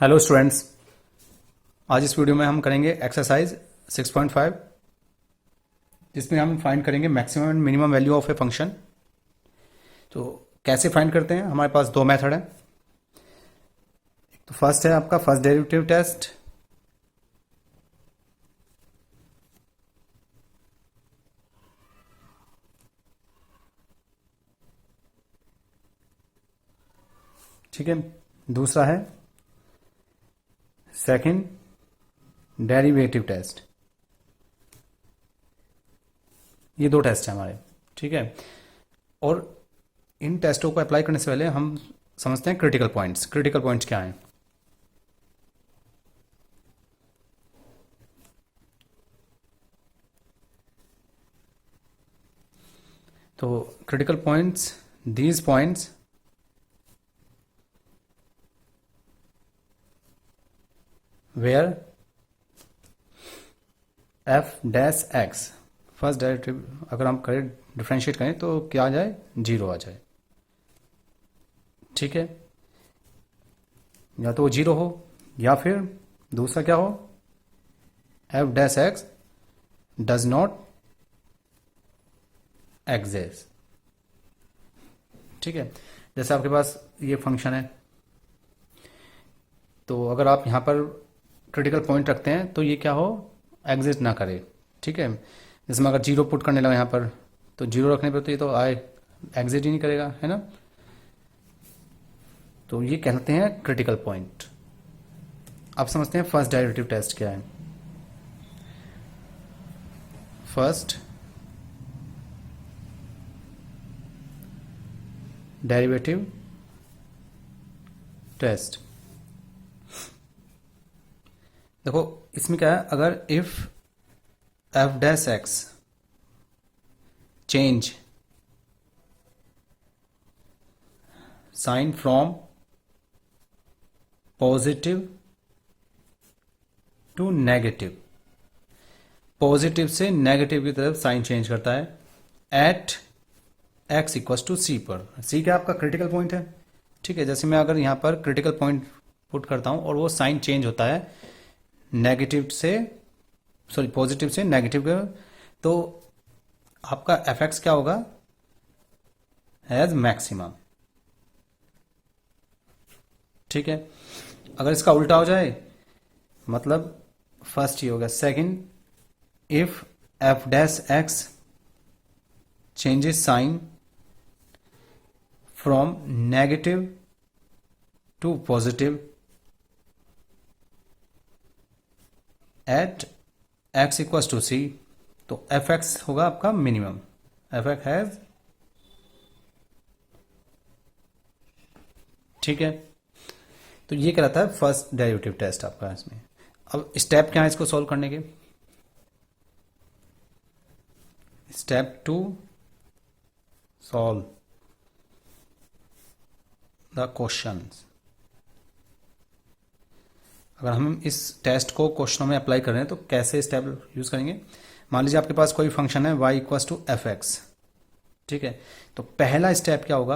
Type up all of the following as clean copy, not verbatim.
Hello students. आज इस video में हम करेंगे एक्सरसाइज 6.5 जिसमें हम फाइंड करेंगे maximum and minimum value of a function. तो कैसे फाइंड करते हैं, हमारे पास दो मेथड है। तो फर्स्ट है आपका फर्स्ट डेरिवेटिव टेस्ट। ठीक है, दूसरा है सेकंड डेरिवेटिव टेस्ट। ये दो टेस्ट हैं हमारे। ठीक है, और इन टेस्टों को अप्लाई करने से पहले हम समझते हैं क्रिटिकल पॉइंट्स। क्रिटिकल पॉइंट्स क्या हैं? तो critical points, these points where F dash X first derivative अगर हम करें डिफ्रेंशिएट करें तो क्या आ जाए, जीरो आ जाए। ठीक है, या तो वो जीरो हो या फिर दूसरा क्या हो, F dash x does not exist. ठीक है, जैसे आपके पास ये फंक्शन है, तो अगर आप यहां पर क्रिटिकल पॉइंट रखते हैं तो ये क्या हो, एग्जिस्ट ना करे। ठीक है, जैसे मैं अगर जीरो पुट करने लगा यहाँ पर, तो जीरो रखने पर तो ये तो आए एग्जिट ही नहीं करेगा, है ना। तो ये कहते हैं क्रिटिकल पॉइंट। अब समझते हैं फर्स्ट डेरिवेटिव टेस्ट क्या है। फर्स्ट डेरिवेटिव टेस्ट, देखो इसमें क्या है, अगर if F dash X change sign from positive to negative, positive से नेगेटिव की तरफ साइन चेंज करता है at x equals to C पर। सी क्या आपका क्रिटिकल पॉइंट है। ठीक है, जैसे मैं अगर यहां पर क्रिटिकल पॉइंट पुट करता हूं और वो साइन चेंज होता है नेगेटिव से, सॉरी पॉजिटिव से नेगेटिव का, तो आपका एफ एक्स क्या होगा, एज मैक्सिमम। ठीक है, अगर इसका उल्टा हो जाए, मतलब फर्स्ट ये होगा, second if F dash x changes sign from negative to positive at x equals to c, तो एफ एक्स होगा आपका मिनिमम। एफ एक्स हैज, ठीक है, तो ये क्या रहता है फर्स्ट डेरिवेटिव टेस्ट आपका इसमें। अब स्टेप क्या है इसको सॉल्व करने के, step to solve the questions. अगर हम इस टेस्ट को क्वेश्चनों में अप्लाई कर रहे हैं तो कैसे स्टेप यूज करेंगे। मान लीजिए आपके पास कोई फंक्शन है y equals to F X. ठीक है, तो पहला स्टेप क्या होगा,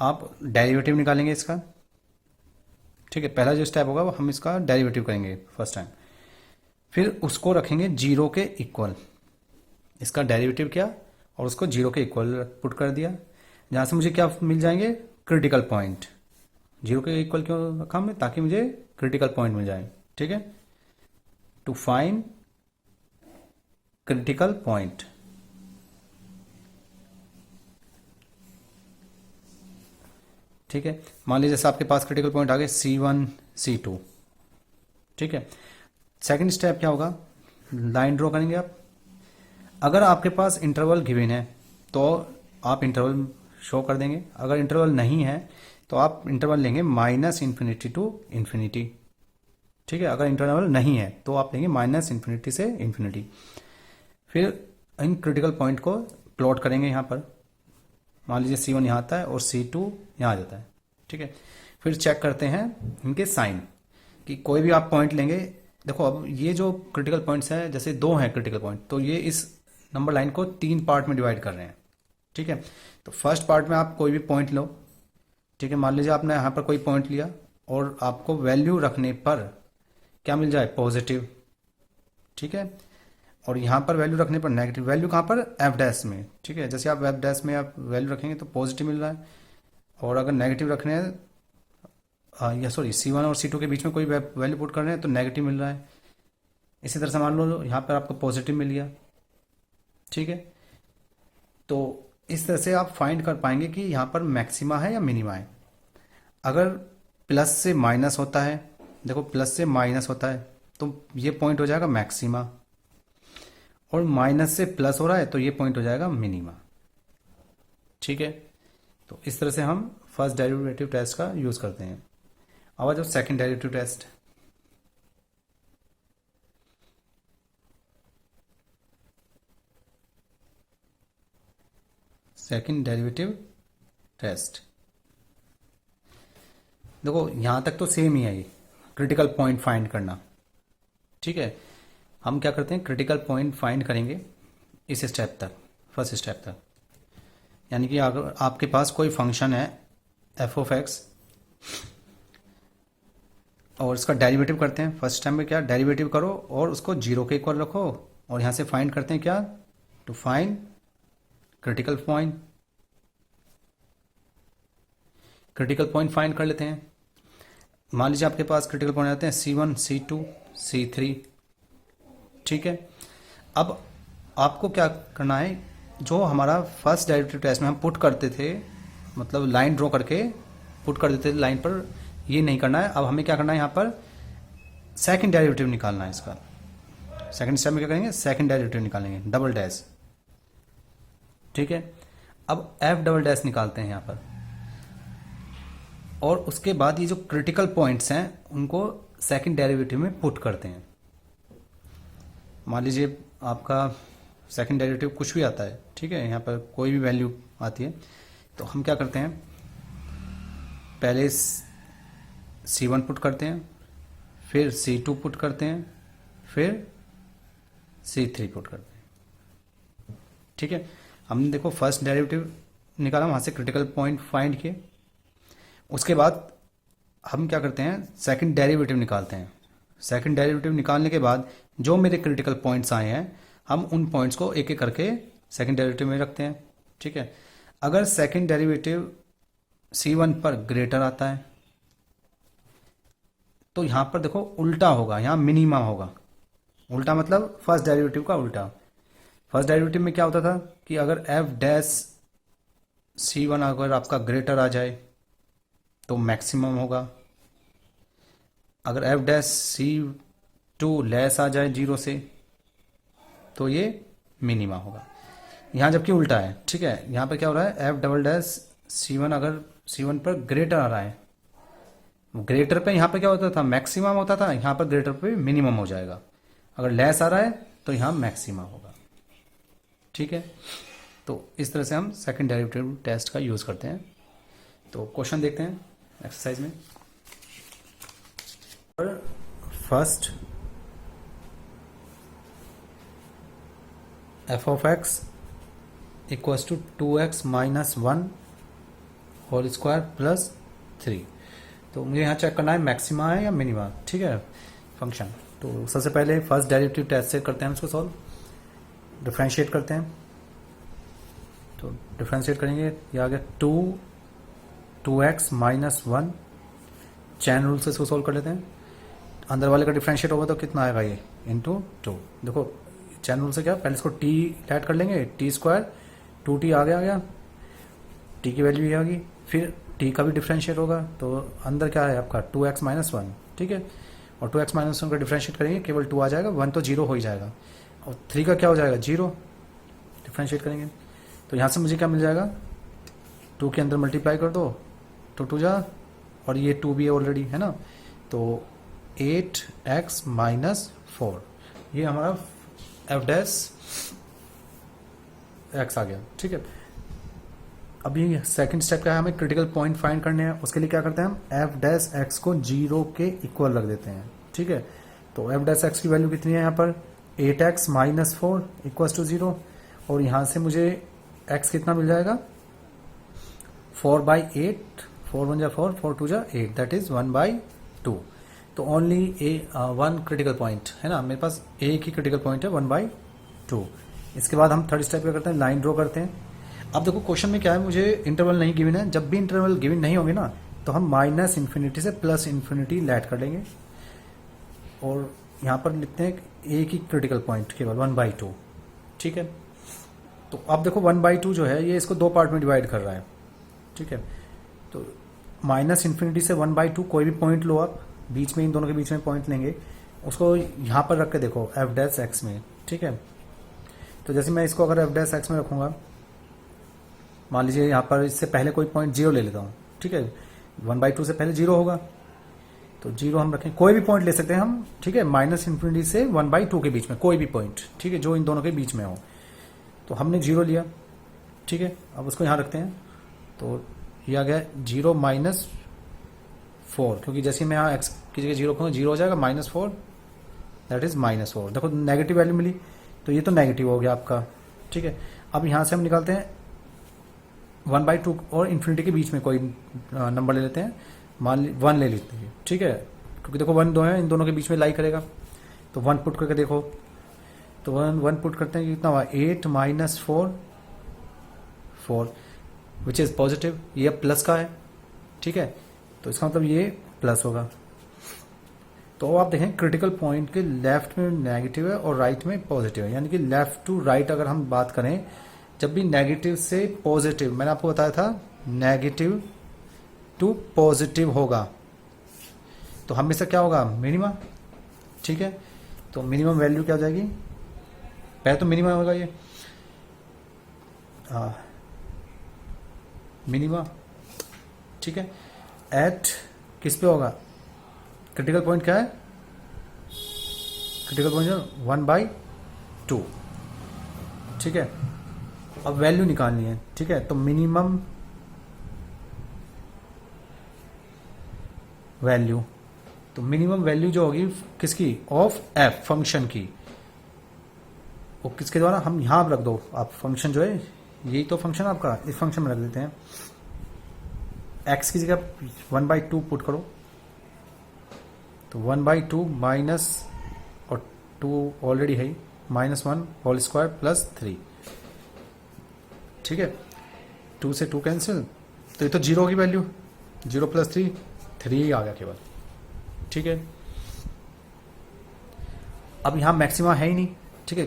आप डेरिवेटिव निकालेंगे इसका। ठीक है, पहला जो स्टेप होगा वो हम इसका डेरिवेटिव करेंगे फर्स्ट टाइम, फिर उसको रखेंगे जीरो के इक्वल। इसका डेरिवेटिव किया और उसको जीरो के इक्वल पुट कर दिया, जहां से मुझे क्या मिल जाएंगे, क्रिटिकल पॉइंट। जीरो के इक्वल क्यों रखा हमने, ताकि मुझे क्रिटिकल पॉइंट मिल जाए। ठीक है, टू फाइंड क्रिटिकल पॉइंट। ठीक है, मान लीजिए जैसे आपके पास क्रिटिकल पॉइंट आ गए C1 C2। ठीक है, सेकंड स्टेप क्या होगा, लाइन ड्रॉ करेंगे आप। अगर आपके पास इंटरवल गिवन है तो आप इंटरवल शो कर देंगे, अगर इंटरवल नहीं है तो आप इंटरवल लेंगे माइनस इन्फिनिटी टू इन्फिनिटी। ठीक है, अगर इंटरवल नहीं है तो आप लेंगे माइनस इन्फिनिटी से इन्फिनिटी। फिर इन क्रिटिकल पॉइंट को प्लॉट करेंगे यहाँ पर। मान लीजिए C1 यहाँ आता है और C2 यहाँ आ जाता है। ठीक है, फिर चेक करते हैं इनके साइन, कि कोई भी आप पॉइंट लेंगे। देखो अब ये जो क्रिटिकल पॉइंट्स हैं, जैसे दो हैं क्रिटिकल पॉइंट, तो ये इस नंबर लाइन को तीन पार्ट में डिवाइड कर रहे हैं। ठीक है, तो फर्स्ट पार्ट में आप कोई भी पॉइंट लो। ठीक है, मान लीजिए आपने यहाँ पर कोई पॉइंट लिया और आपको वैल्यू रखने पर क्या मिल जाए, पॉजिटिव, ठीक है। और यहाँ पर वैल्यू रखने पर नेगेटिव, वैल्यू कहाँ पर, एफ डैश में, ठीक है। जैसे आप एफ डैश में आप वैल्यू रखेंगे तो पॉजिटिव मिल रहा है, और अगर नेगेटिव रखने हैं या सॉरी C1 और C2 के बीच में कोई वैल्यू पुट कर रहे हैं तो नेगेटिव मिल रहा है। इसी तरह से मान लो यहाँ पर आपको पॉजिटिव मिल गया, ठीक है। तो इस तरह से आप फाइंड कर पाएंगे कि यहाँ पर मैक्सिमा है या मिनिमा है। अगर प्लस से माइनस होता है, देखो प्लस से माइनस होता है तो ये पॉइंट हो जाएगा मैक्सिमा, और माइनस से प्लस हो रहा है तो ये पॉइंट हो जाएगा मिनिमा, ठीक है। तो इस तरह से हम फर्स्ट डेरिवेटिव टेस्ट का यूज करते हैं। अब आ जाओ second derivative test. Second derivative test, देखो यहां तक तो सेम ही है, ये क्रिटिकल पॉइंट फाइंड करना, ठीक है। हम क्या करते हैं, क्रिटिकल पॉइंट फाइंड करेंगे इस स्टेप तक, फर्स्ट स्टेप तक। यानी कि अगर आपके पास कोई फंक्शन है एफ ऑफ एक्स और इसका डेरिवेटिव करते हैं, फर्स्ट टाइम में क्या डेरिवेटिव करो और उसको जीरो के इक्वल रखो, और यहां से फाइंड करते हैं क्या, to find critical point. Critical point find कर लेते हैं। मान लीजिए आपके पास क्रिटिकल पॉइंट आते हैं C1, C2, C3, ठीक है। अब आपको क्या करना है, जो हमारा फर्स्ट डेरिवेटिव टेस्ट में हम पुट करते थे, मतलब लाइन ड्रॉ करके पुट कर देते थे लाइन पर, ये नहीं करना है। अब हमें क्या करना है, यहाँ पर सेकंड डेरिवेटिव निकालना है इसका। सेकंड स्टेप में क्या करेंगे, सेकंड डेरिवेटिव निकालेंगे, डबल डैश, ठीक है। अब एफ डबल डैश निकालते हैं यहाँ पर, और उसके बाद ये जो क्रिटिकल पॉइंट्स हैं उनको सेकंड डेरिवेटिव में पुट करते हैं। मान लीजिए आपका सेकंड डेरिवेटिव कुछ भी आता है, ठीक है, यहाँ पर कोई भी वैल्यू आती है, तो हम क्या करते हैं, पहले C1 पुट करते हैं, फिर C2 पुट करते हैं, फिर C3 पुट करते हैं, ठीक है। हमने देखो फर्स्ट डेरिवेटिव निकाला, वहां से क्रिटिकल पॉइंट फाइंड किए, उसके बाद हम क्या करते हैं, सेकंड डेरिवेटिव निकालते हैं। सेकंड डेरिवेटिव निकालने के बाद जो मेरे क्रिटिकल पॉइंट्स आए हैं, हम उन पॉइंट्स को एक एक करके सेकंड डेरिवेटिव में रखते हैं, ठीक है। अगर सेकंड डेरिवेटिव C1 पर ग्रेटर आता है तो यहां पर देखो उल्टा होगा, यहां मिनिमा होगा। उल्टा मतलब फर्स्ट डेरिवेटिव का उल्टा। फर्स्ट डेरिवेटिव में क्या होता था कि अगर एफ डैश C1 अगर आपका ग्रेटर आ जाए तो मैक्सिमम होगा, अगर एफ डैश C2 लेस आ जाए जीरो से तो ये मिनिमा होगा। यहां जबकि उल्टा है, ठीक है। यहां पर क्या हो रहा है, एफ डबल डैश C1 अगर C1 पर ग्रेटर आ रहा है, ग्रेटर पे यहां पर क्या होता था, मैक्सिमम होता था, यहां पर ग्रेटर पे मिनिमम हो जाएगा। अगर लेस आ रहा है तो यहां मैक्सिमा होगा, ठीक है। तो इस तरह से हम सेकंड डेरिवेटिव टेस्ट का यूज करते हैं। तो क्वेश्चन देखते हैं एक्सरसाइज में। First F of X equals to 2x minus 1 whole square plus 3। तो मुझे यहाँ चेक करना है मैक्सिमा है या मिनिमा, ठीक है, फंक्शन। तो सबसे पहले फर्स्ट डेरिवेटिव टेस्ट से करते हैं, उसको सॉल्व, डिफरेंशिएट करते हैं। तो डिफरेंशिएट करेंगे, ये आ गया 2x माइनस 1, चैन रूल से इसको सॉल्व कर लेते हैं। अंदर वाले का डिफरेंशिएट होगा तो कितना आएगा, ये इंटू 2। देखो चैन रूल से क्या, पहले इसको t ऐड कर लेंगे, टी स्क्वायर 2t आ गया, t की वैल्यू ये आ गई, फिर t का भी डिफरेंशिएट होगा, तो अंदर क्या है आपका 2x माइनस 1, ठीक है। और 2x माइनस 1 का डिफरेंशिएट करेंगे, केवल 2 आ जाएगा, 1 तो 0 हो ही जाएगा, और 3 का क्या हो जाएगा 0, डिफरेंशिएट करेंगे। तो यहाँ से मुझे क्या मिल जाएगा, 2 के अंदर मल्टीप्लाई कर दो तो 2 जा, और ये 2 भी है ऑलरेडी, है ना। तो 8x माइनस 4, ये हमारा एफ डैश एक्स आ गया, ठीक है। अभी सेकंड स्टेप क्या है, हमें क्रिटिकल पॉइंट फाइंड करने हैं। उसके लिए क्या करते हैं, हम एफ डैश एक्स को 0 के इक्वल रख देते हैं, ठीक है। तो एफ डैश एक्स की वैल्यू कितनी है यहाँ पर, 8x माइनस 4 इक्वल्स टू 0, और यहाँ से मुझे x कितना मिल जाएगा, 4/8, 4 1 जा 4, 4 2 जा 8, दैट इज 1/2। तो ओनली वन क्रिटिकल पॉइंट है ना, मेरे पास एक ही क्रिटिकल पॉइंट है 1/2। इसके बाद हम थर्ड स्टेप क्या करते हैं, लाइन ड्रॉ करते हैं। अब देखो क्वेश्चन में क्या है, मुझे इंटरवल नहीं गिवन है। जब भी इंटरवल गिवन नहीं होंगे ना, तो हम माइनस इन्फिनिटी से प्लस इन्फिनिटी ऐड कर लेंगे, और यहाँ पर लिखते हैं एक ही क्रिटिकल पॉइंट केवल 1/2। ठीक है, तो अब देखो 1/2 जो है ये इसको दो पार्ट में डिवाइड कर रहा है। ठीक है, तो माइनस इन्फिनिटी से 1/2 कोई भी पॉइंट लो आप, बीच में इन दोनों के बीच में पॉइंट लेंगे, उसको यहाँ पर रख के देखो एफ डैश एक्स में। ठीक है, तो जैसे मैं इसको अगर एफ डैश एक्स में रखूंगा, मान लीजिए यहाँ पर इससे पहले कोई पॉइंट 0 ले लेता हूँ। ठीक है, 1/2 से पहले 0 होगा, तो 0 हम रखें, कोई भी पॉइंट ले सकते हैं हम। ठीक है, माइनस इन्फिनिटी से 1/2 के बीच में कोई भी पॉइंट, ठीक है, जो इन दोनों के बीच में हो। तो हमने 0 लिया। ठीक है, अब उसको यहाँ रखते हैं, तो ये आ गया 0 -4, क्योंकि जैसे मैं यहाँ एक्स की जगह 0 रखूँगा 0 हो जाएगा, -4 दैट इज -4। देखो नेगेटिव वैल्यू मिली, तो ये तो नेगेटिव हो गया आपका। ठीक है, अब यहाँ से हम निकालते हैं 1/2 और इन्फिनिटी के बीच में कोई नंबर ले लेते हैं, मान ली 1 ले लेते हैं। ठीक है, क्योंकि देखो 1 2 है, इन दोनों के बीच में लाई करेगा, तो 1 पुट करके देखो, तो 1 पुट करते हैं, कितना हुआ 8 -4 4 विच इज पॉजिटिव, ये प्लस का है। ठीक है, तो इसका मतलब ये प्लस होगा। तो आप देखें क्रिटिकल पॉइंट के लेफ्ट में नेगेटिव है और राइट में पॉजिटिव है, यानी कि लेफ्ट टू राइट अगर हम बात करें, जब भी नेगेटिव से पॉजिटिव, मैंने आपको बताया था नेगेटिव टू पॉजिटिव होगा, तो हमेशा क्या होगा, मिनिमा। ठीक है, तो मिनिमम वैल्यू क्या हो जाएगी, पहले तो मिनिमम होगा ये मिनिमा। ठीक है, एट किस पे होगा, क्रिटिकल पॉइंट क्या है, क्रिटिकल पॉइंट 1/2। ठीक है, अब वैल्यू निकालनी है। ठीक है, तो मिनिमम वैल्यू, तो मिनिमम वैल्यू जो होगी किसकी, ऑफ एफ फंक्शन की, वो किसके द्वारा, हम यहां रख दो आप, फंक्शन जो है यही तो फंक्शन आपका, इस फंक्शन में रख देते हैं। एक्स की जगह 1/2 पुट करो, तो 1/2 माइनस, और 2 ऑलरेडी है, -1 होल स्क्वायर प्लस 3। ठीक है, 2 से 2 कैंसिल, तो ये तो 0 की वैल्यू, 0 + 3 3 आ गया केवल। ठीक है, अब यहां मैक्सिमा है ही नहीं। ठीक है,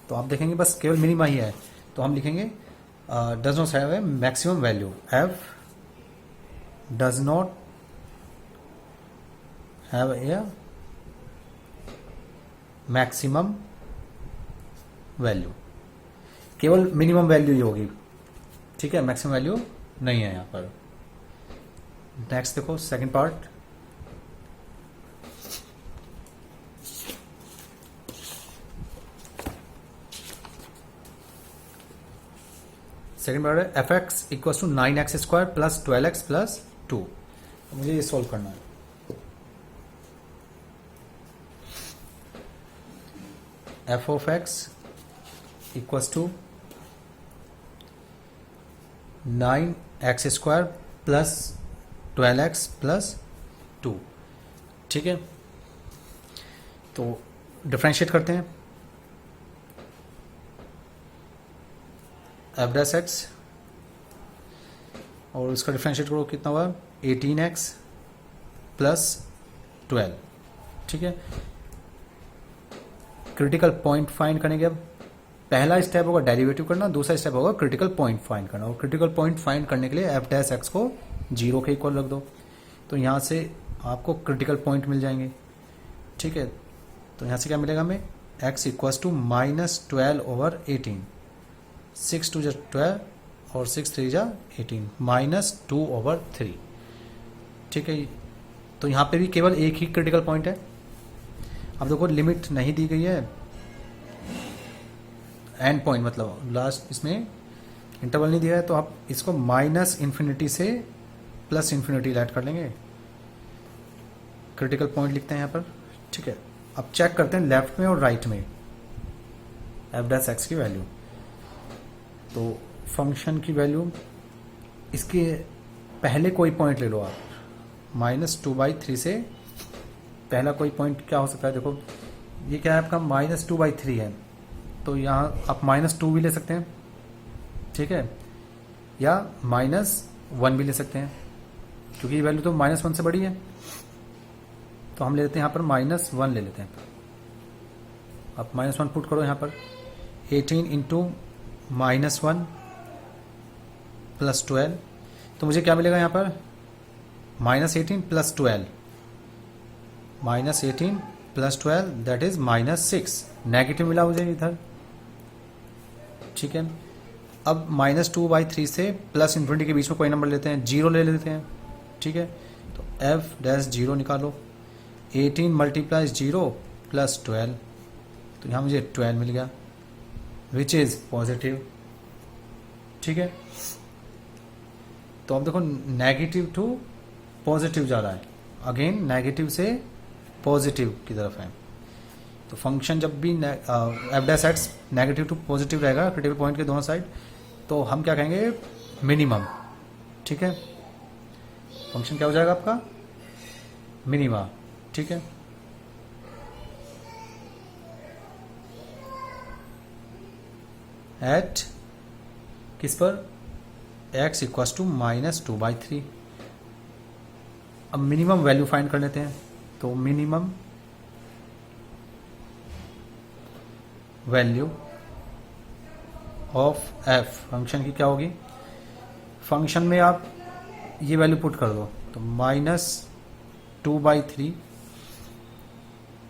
तो आप देखेंगे बस केवल मिनिमा ही है, तो हम लिखेंगे does not have a maximum value, F does not have a maximum value, केवल मिनिमम वैल्यू ही होगी। ठीक है, मैक्सिमम वैल्यू नहीं है यहां पर। नेक्स्ट देखो सेकंड पार्ट, सेकंड पार्ट है F X equal to 9x² + 12x + 2। मुझे ये सॉल्व करना है। F of X equal to 9x² + 12x + 2। ठीक है, तो डिफरेंशिएट करते हैं, एफ डैश एक्स, और इसका डिफरेंशिएट करो, कितना हुआ 18x + 12। ठीक है, क्रिटिकल पॉइंट फाइंड करने के, अब पहला स्टेप होगा डेरिवेटिव करना, दूसरा स्टेप होगा क्रिटिकल पॉइंट फाइंड करना, और क्रिटिकल पॉइंट फाइंड करने के लिए एफ डैश एक्स को 0 के इक्वल रख दो, तो यहाँ से आपको क्रिटिकल पॉइंट मिल जाएंगे। ठीक है, तो यहाँ से क्या मिलेगा हमें, x इक्वल टू -12/18, 6 2 12 और 6 3 18, -2/3। ठीक है, तो यहाँ पे भी केवल एक ही क्रिटिकल पॉइंट है। अब देखो लिमिट नहीं दी गई है, एंड पॉइंट मतलब लास्ट, इसमें इंटरवल नहीं दिया है, तो आप इसको -इन्फिनिटी से +इन्फिनिटी ऐड कर लेंगे, क्रिटिकल पॉइंट लिखते हैं यहाँ पर। ठीक है, अब चेक करते हैं लेफ्ट में और राइट में एफ डैश एक्स की वैल्यू, तो फंक्शन की वैल्यू इसके पहले कोई पॉइंट ले लो आप, -2/3 से पहला कोई पॉइंट क्या हो सकता है, देखो ये क्या है आपका -2/3 है, तो यहाँ आप -2 भी ले सकते हैं, ठीक है, या -1 भी ले सकते हैं, क्योंकि ये वैल्यू तो -1 से बड़ी है, तो हम ले लेते हैं यहाँ पर -1 ले लेते हैं। आप -1 पुट करो यहाँ पर, 18 इंटू -1 प्लस 12, तो मुझे क्या मिलेगा यहाँ पर -18 plus 12, -18 plus 12 that is -6, negative मिला मुझे इधर, ठीक है। अब -2/3 से प्लस इन्फिनिटी के बीच में कोई नंबर लेते हैं, 0 ले लेते हैं, ठीक है, तो f-0 निकालो, 18 मल्टीप्लाइज 0 प्लस 12, तो यहाँ मुझे 12 मिल गया विच इज पॉजिटिव, ठीक है। तो अब देखो नेगेटिव टू पॉजिटिव जा रहा है, अगेन नेगेटिव से पॉजिटिव की तरफ है, तो फंक्शन जब भी f'(x) नेगेटिव टू पॉजिटिव रहेगा क्रिटिकल पॉइंट के दोनों साइड, तो हम क्या कहेंगे मिनिमम, ठीक है, फंक्शन क्या हो जाएगा आपका मिनिमा, ठीक है। एट किस पर x इक्वल्स टू -2/3, अब मिनिमम वैल्यू फाइंड कर लेते हैं, तो minimum value of f function की क्या होगी, फंक्शन में आप ये वैल्यू पुट कर दो, तो -2/3,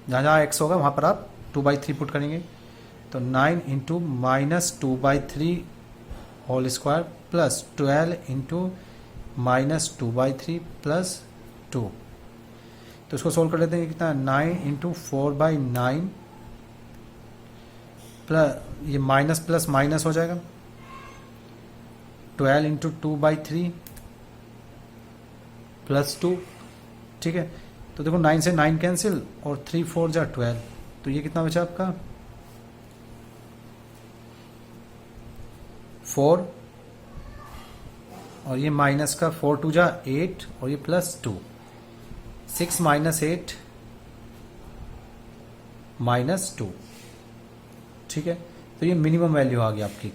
जहाँ जहाँ x होगा वहाँ पर आप 2/3 पुट करेंगे, तो 9 into -2/3 whole square plus 12 into -2/3 plus 2, तो इसको सोल्व कर लेते हैं, कितना 9 इंटू 4/9 प्लस ये माइनस प्लस माइनस हो जाएगा, 12 इंटू 2/3 प्लस 2, ठीक है। तो देखो 9 से 9 कैंसिल और 3 4 जा 12, तो ये कितना बचा आपका 4, और ये माइनस का 4 2 जा 8, और ये प्लस 2, 6 - 8 -2, ठीक है। तो ये मिनिमम वैल्यू आ गई आपकी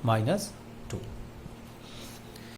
-2।